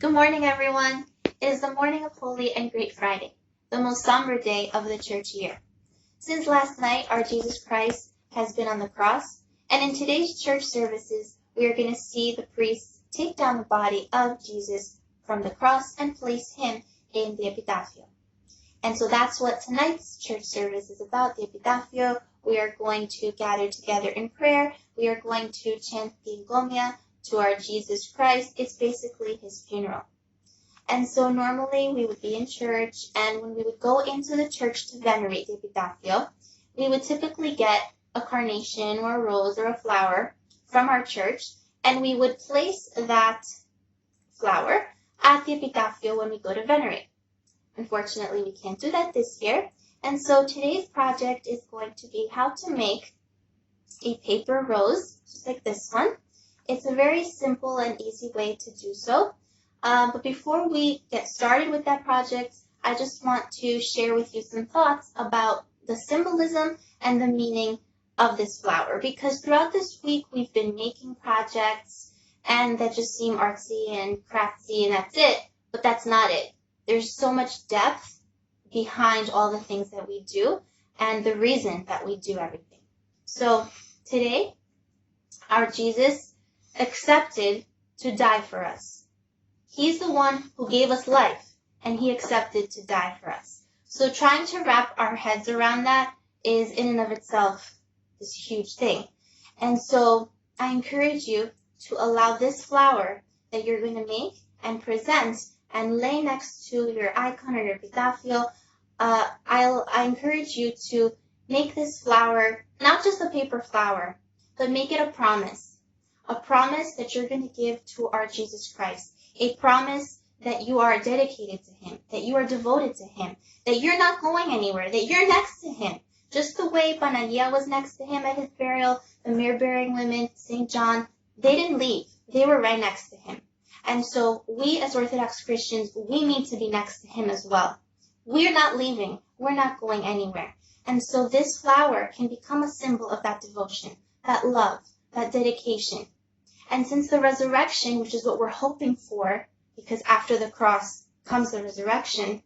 Good morning, everyone. It is the morning of Holy and Great Friday, the most somber day of the church year. Since last night, our Jesus Christ has been on the cross, and in today's church services, we are going to see the priests take down the body of Jesus from the cross and place him in the Epitaphio. And so that's what tonight's church service is about, the Epitaphio. We are going to gather together in prayer. We are going to chant the Encomia to our Jesus Christ. It's basically his funeral. And so normally we would be in church, and when we would go into the church to venerate the Epitaphio, we would typically get a carnation or a rose or a flower from our church, and we would place that flower at the Epitaphio when we go to venerate. Unfortunately, we can't do that this year, and so today's project is going to be how to make a paper rose, just like this one. It's a very simple and easy way to do so. But before we get started with that project, I just want to share with you some thoughts about the symbolism and the meaning of this flower. Because throughout this week, we've been making projects and that just seem artsy and crafty and that's it. But that's not it. There's so much depth behind all the things that we do and the reason that we do everything. So today, our Jesus accepted to die for us. He's the one who gave us life, and he accepted to die for us. So trying to wrap our heads around that is in and of itself this huge thing. And so I encourage you to allow this flower that you're going to make and present and lay next to your icon or your epitaphio. I encourage you to make this flower not just a paper flower, but make it a promise that you're going to give to our Jesus Christ, a promise that you are dedicated to him, that you are devoted to him, that you're not going anywhere, that you're next to him. Just the way Panagia was next to him at his burial, the myrrh-bearing women, St. John, they didn't leave. They were right next to him. And so we as Orthodox Christians, we need to be next to him as well. We're not leaving. We're not going anywhere. And so this flower can become a symbol of that devotion, that love, that dedication. And since the resurrection, which is what we're hoping for, because after the cross comes the resurrection,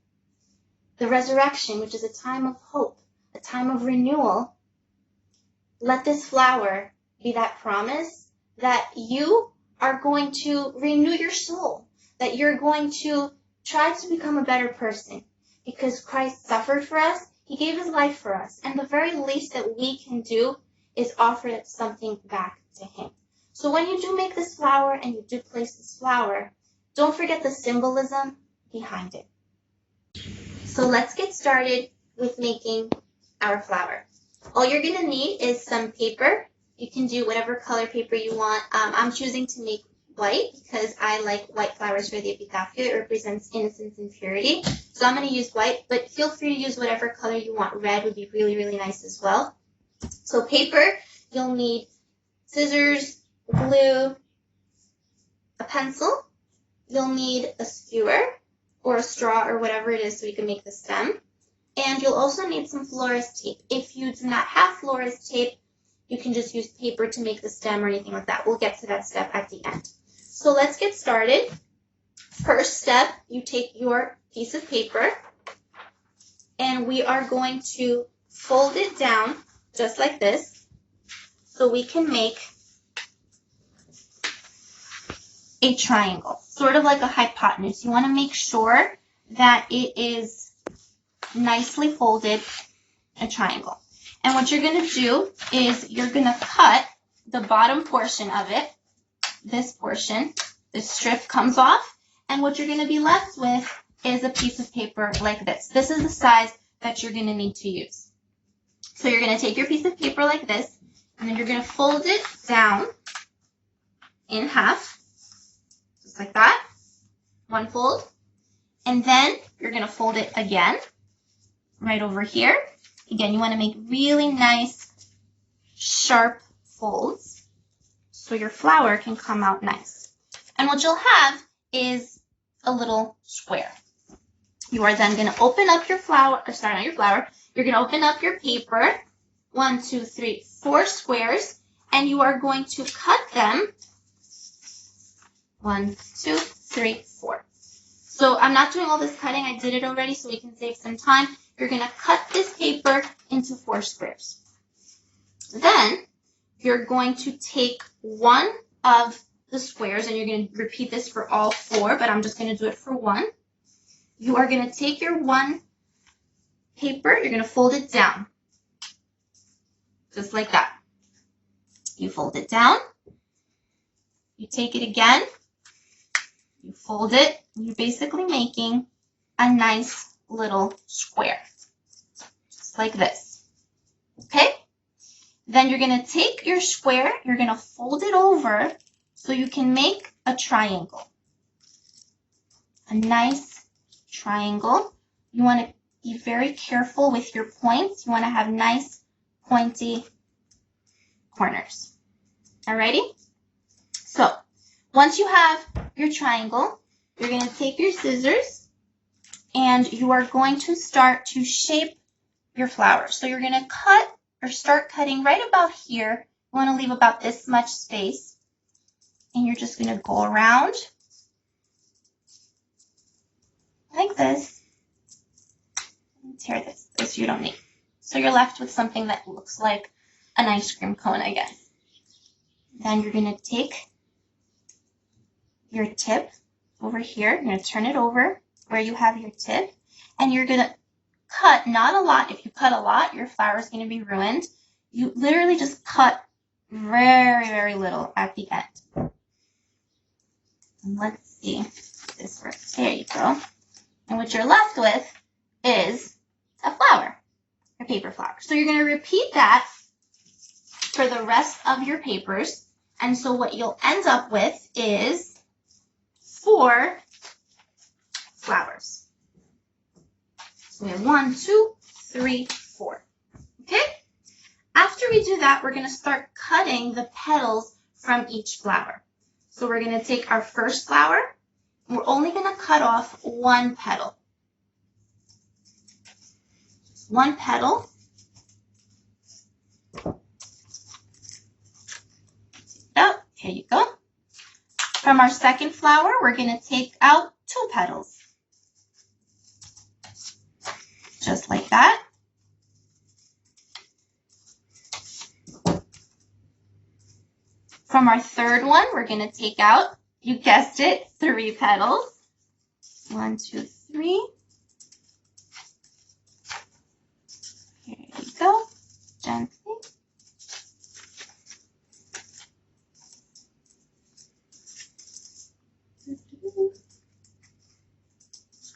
which is a time of hope, a time of renewal, let this flower be that promise that you are going to renew your soul, that you're going to try to become a better person, because Christ suffered for us, he gave his life for us, and the very least that we can do is offer something back to him. So when you do make this flower and you do place this flower, don't forget the symbolism behind it. So let's get started with making our flower. All you're going to need is some paper. You can do whatever color paper you want. I'm choosing to make white because I like white flowers for the epitaphio. It represents innocence and purity. So I'm going to use white, but feel free to use whatever color you want. Red would be really, really nice as well. So paper, you'll need scissors, glue, a pencil. You'll need a skewer or a straw or whatever it is so you can make the stem. And you'll also need some florist tape. If you do not have florist tape, you can just use paper to make the stem or anything like that. We'll get to that step at the end. So let's get started. First step, you take your piece of paper and we are going to fold it down just like this so we can make a triangle, sort of like a hypotenuse. You want to make sure that it is nicely folded, a triangle. And what you're going to do is you're going to cut the bottom portion of it, this portion, this strip comes off, and what you're going to be left with is a piece of paper like this. This is the size that you're going to need to use. So you're going to take your piece of paper like this, and then you're going to fold it down in half, just like that, one fold, and then you're going to fold it again, right over here. Again, you want to make really nice, sharp folds so your flower can come out nice. And what you'll have is a little square. You are then going to open up your flower, or sorry, not your flower, you're going to open up your paper, 1, 2, 3, 4 squares, and you are going to cut them 1, 2, 3, 4. So I'm not doing all this cutting. I did it already so we can save some time. You're going to cut this paper into 4 squares. Then you're going to take one of the squares, and you're going to repeat this for all 4, but I'm just going to do it for one. You are going to take your one paper, you're going to fold it down, just like that. You fold it down, you take it again, you fold it, and you're basically making a nice little square, just like this, okay? Then you're going to take your square, you're going to fold it over so you can make a triangle, a nice triangle. You want to be very careful with your points. You want to have nice pointy corners. Alrighty? So, once you have your triangle, you're going to take your scissors and you are going to start to shape your flower. So you're going to cut or start cutting right about here. You want to leave about this much space. And you're just going to go around like this. And tear this you don't need. So you're left with something that looks like an ice cream cone, I guess. Then you're going to take your tip over here. You're going to turn it over where you have your tip. And you're going to cut, not a lot. If you cut a lot, your flower is going to be ruined. You literally just cut very, very little at the end. And let's see if this works. There you go. And what you're left with is a flower, a paper flower. So you're going to repeat that for the rest of your papers. And so what you'll end up with is 4 flowers. So we have 1, 2, 3, 4. Okay? After we do that, we're going to start cutting the petals from each flower. So we're going to take our first flower, and we're only going to cut off 1 petal. Just 1 petal. Oh, here you go. From our second flower, we're going to take out 2 petals. Just like that. From our third one, we're going to take out, you guessed it, 3 petals. 1, 2, 3. Here you go. Gently.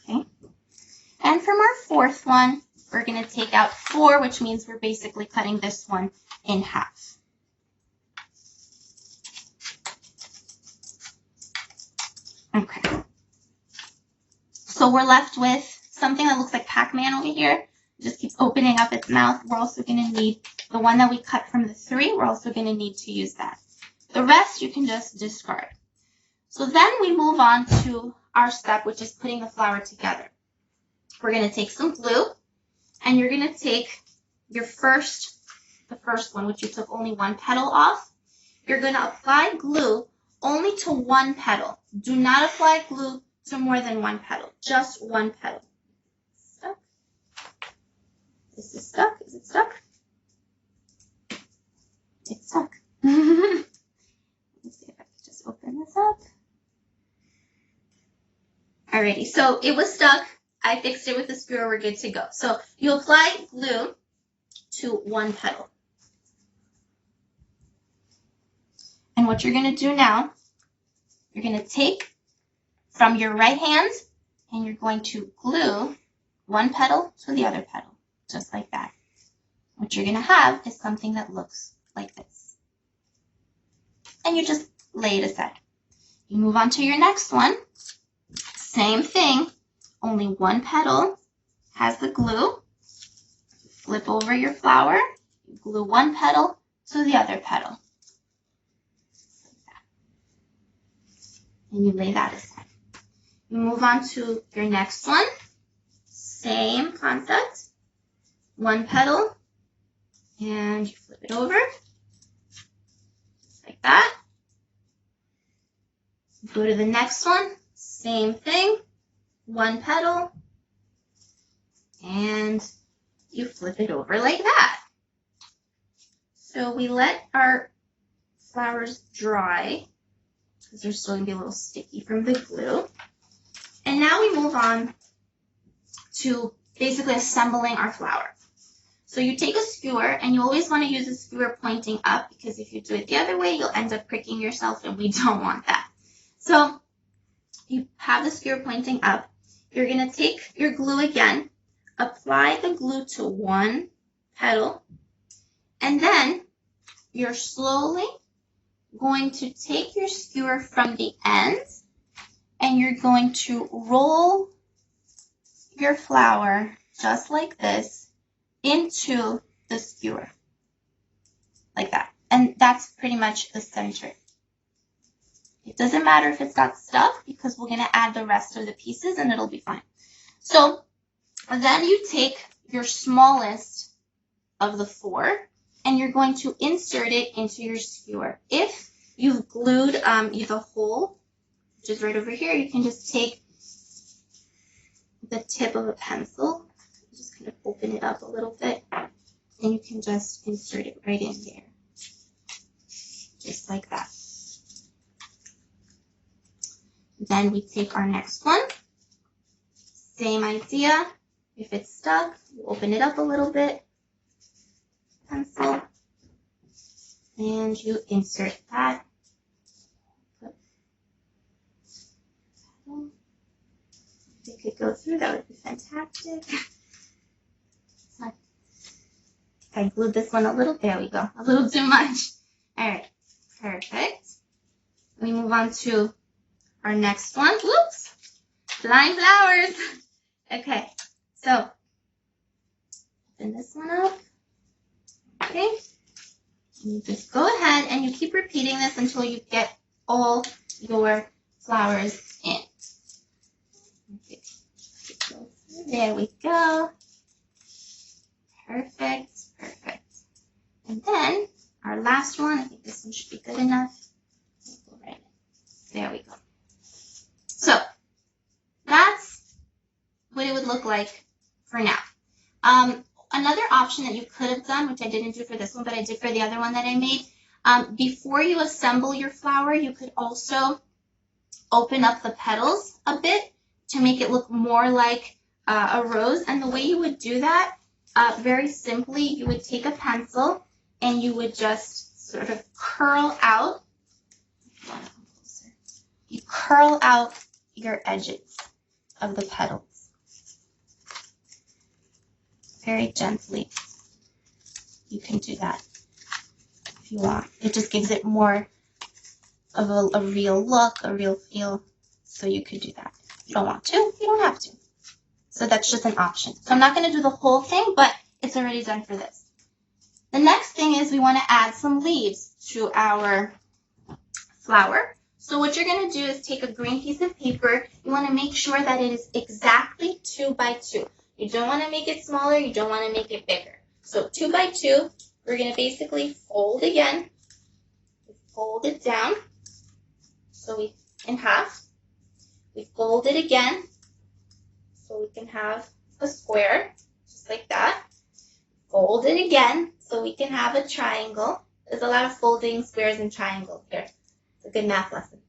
Okay. And from our fourth one, we're going to take out 4, which means we're basically cutting this one in half. Okay. So we're left with something that looks like Pac-Man over here. It just keeps opening up its mouth. We're also going to need the one that we cut from the 3. We're also going to need to use that. The rest you can just discard. So then we move on to our step, which is putting the flower together. We're going to take some glue, and you're going to take your the first one, which you took only 1 petal off. You're going to apply glue only to 1 petal. Do not apply glue to more than 1 petal, just 1 petal. Stuck? This is stuck. Is it stuck? It's stuck. Let me see if I can just open this up. Alrighty, so it was stuck. I fixed it with a screw. We're good to go. So you apply glue to 1 petal. And what you're going to do now, you're going to take from your right hand and you're going to glue 1 petal to the other petal, just like that. What you're going to have is something that looks like this. And you just lay it aside. You move on to your next one. Same thing, only 1 petal has the glue. Flip over your flower, you glue 1 petal to the other petal. And you lay that aside. You move on to your next one. Same concept. 1 petal. And you flip it over. Just like that. Go to the next one. Same thing, one petal, and you flip it over like that. So we let our flowers dry because they're still going to be a little sticky from the glue. And now we move on to basically assembling our flower. So you take a skewer, and you always want to use a skewer pointing up, because if you do it the other way, you'll end up pricking yourself, and we don't want that. So you have the skewer pointing up. You're going to take your glue again, apply the glue to one petal, and then you're slowly going to take your skewer from the end, and you're going to roll your flower just like this into the skewer, like that. And that's pretty much the center. It doesn't matter if it's got stuff, because we're going to add the rest of the pieces and it'll be fine. So then you take your smallest of the four, and you're going to insert it into your skewer. If you've glued the hole, which is right over here, you can just take the tip of a pencil, just kind of open it up a little bit, and you can just insert it right in there, just like that. Then we take our next one, same idea. If it's stuck, you open it up a little bit, pencil, and you insert that. If it could go through, that would be fantastic. I glued this one a little, there we go, a little too much. All right, perfect. We move on to our next one. Whoops, flying flowers. Okay, so open this one up. Okay, and you just go ahead and you keep repeating this until you get all your flowers in. Okay. There we go. Perfect, perfect. And then our last one, I think this one should be good enough. Go right in. There we go. So that's what it would look like for now. Another option that you could have done, which I didn't do for this one, but I did for the other one that I made, before you assemble your flower, you could also open up the petals a bit to make it look more like a rose. And the way you would do that, very simply, you would take a pencil and you would just sort of curl out. You curl out your edges of the petals very gently. You can do that if you want. It just gives it more of a real look, a real feel. So you could do that. If you don't want to, you don't have to. So that's just an option. So I'm not going to do the whole thing, but it's already done for this. The next thing is we want to add some leaves to our flower. So what you're going to do is take a green piece of paper. You want to make sure that it is exactly 2 by 2. You don't want to make it smaller. You don't want to make it bigger. So 2 by 2, we're going to basically fold again. Fold it down. So we in half. We fold it again. So we can have a square, just like that. Fold it again, so we can have a triangle. There's a lot of folding squares and triangles here. It's a good math lesson.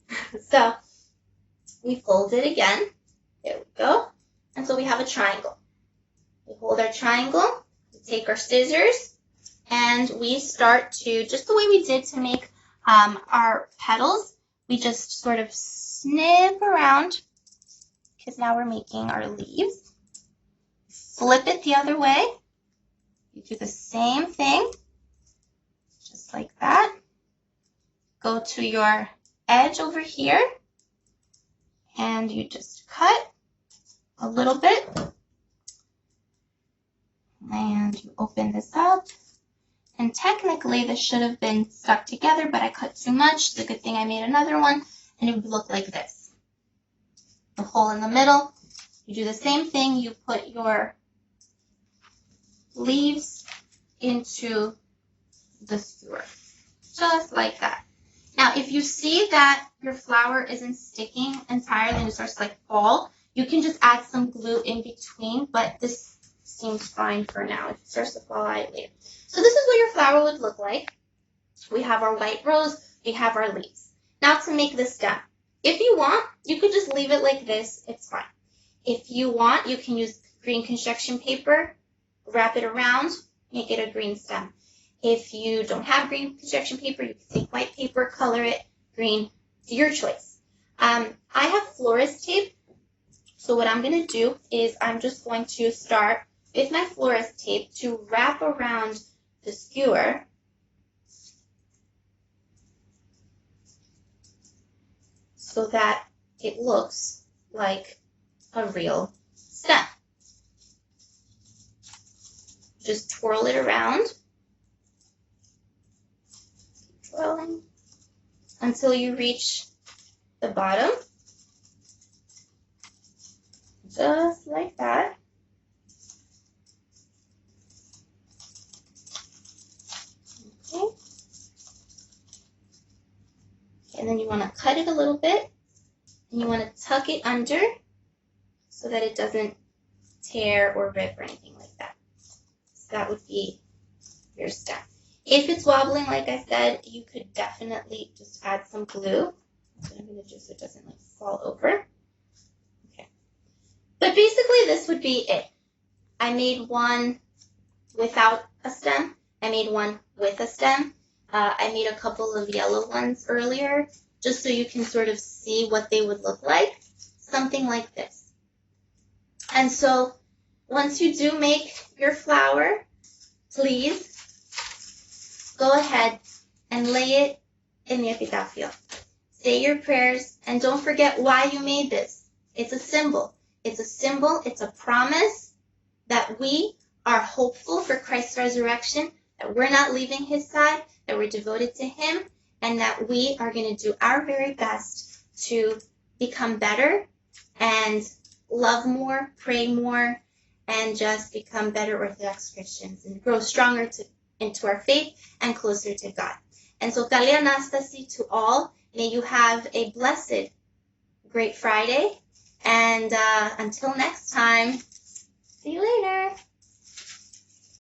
So we fold it again. There we go. And so we have a triangle. We hold our triangle, we take our scissors, and we start to, just the way we did to make our petals, we just sort of snip around, because now we're making our leaves. Flip it the other way. You do the same thing, just like that. Go to your edge over here, and you just cut a little bit. And you open this up. And technically, this should have been stuck together, but I cut too much. It's a good thing I made another one, and it would look like this. The hole in the middle. You do the same thing. You put your leaves into the skewer, just like that. Now, Now, if you see that your flower isn't sticking entirely and it starts to like fall, you can just add some glue in between, but this seems fine for now. If it starts to fall out later. So this is what your flower would look like. We have our white rose, we have our leaves. Now to make the stem. If you want, you could just leave it like this, it's fine. If you want, you can use green construction paper, wrap it around, make it a green stem. If you don't have green construction paper, you can take white paper, color it green, your choice. I have florist tape, so what I'm going to do is I'm just going to start with my florist tape to wrap around the skewer so that it looks like a real stem. Just twirl it around. Twirling until you reach the bottom. Just like that. Okay. And then you want to cut it a little bit. And you want to tuck it under so that it doesn't tear or rip or anything like that. So that would be your stem. If it's wobbling, like I said, you could definitely just add some glue. So I'm going to just so it doesn't like fall over. Okay. But basically this would be it. I made one without a stem. I made one with a stem. I made a couple of yellow ones earlier, just so you can sort of see what they would look like. Something like this. And so once you do make your flower, please go ahead and lay it in the epitaphio. Say your prayers and don't forget why you made this. It's a symbol. It's a symbol. It's a promise that we are hopeful for Christ's resurrection, that we're not leaving his side, that we're devoted to him, and that we are going to do our very best to become better and love more, pray more, and just become better Orthodox Christians and grow stronger into our faith and closer to God. And so, Kali Anastasi to all. May you have a blessed Great Friday. And until next time, see you later.